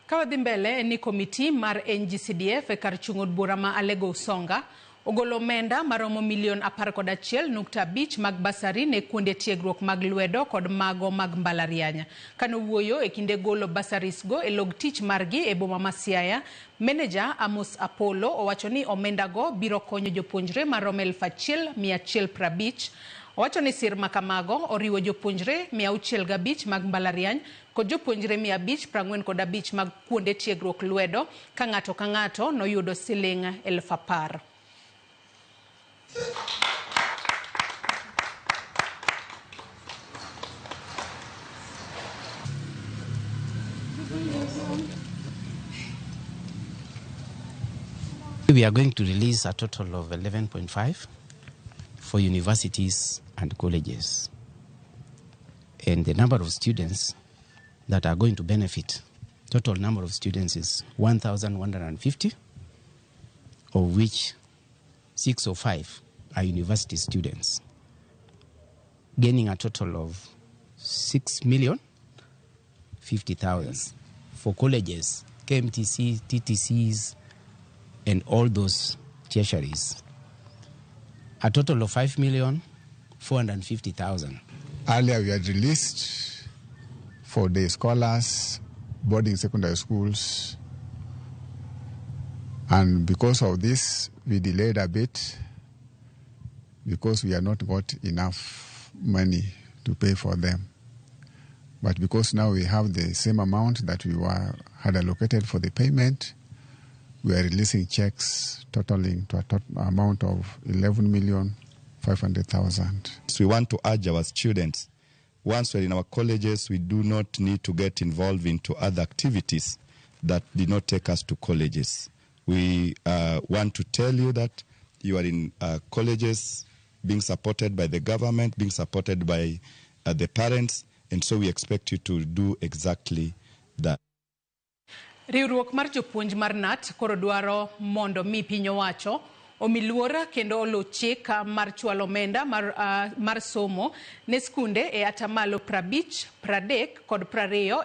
Kawadhi mbele ni komiti mar NGCDF e kar chung'od bura ma Alego Usonga ogolo omenda maromo milion 11.5 mag basari ne kuonde tiegruok mag lwedo kod mago mag mbalariany. Kano wuoyo e kinde golo basaris go e log tich margi e boma ma Siaya, meneja Amos Apollo owacho ni omenda go biro konyo jopuonjre maromo 1,150. Owacho ni sir makamago oriwo jopuonjre 605 mag mbalariany kod jopuonjre 545 mag kuonde tiegruok lwedo ka ng'ato noyudo siling 10,000. We are going to release a total of 11.5 for universities and colleges. And the number of students that are going to benefit, total number of students is 1,150, of which 605 are university students, gaining a total of 6,050,000 for colleges, KMTC, TTCs, and all those tertiaries. A total of 5,450,000. Earlier we had released for the scholars, boarding secondary schools, and because of this we delayed a bit because we had not got enough money to pay for them. But because now we have the same amount that we had allocated for the payment, we are releasing checks totaling to an amount of 11,500,000. So we want to urge our students, once we're in our colleges, we do not need to get involved into other activities that did not take us to colleges. We want to tell you that you are in colleges being supported by the government, being supported by the parents, and so we expect you to do exactly that. Riwruok mar jopuonj mar NAT koro dwaro mondo mi piny owacho omiluora kendo olo chik mar chwalo omenda mar somo ne skunde e atamalo 50, 30 kod 20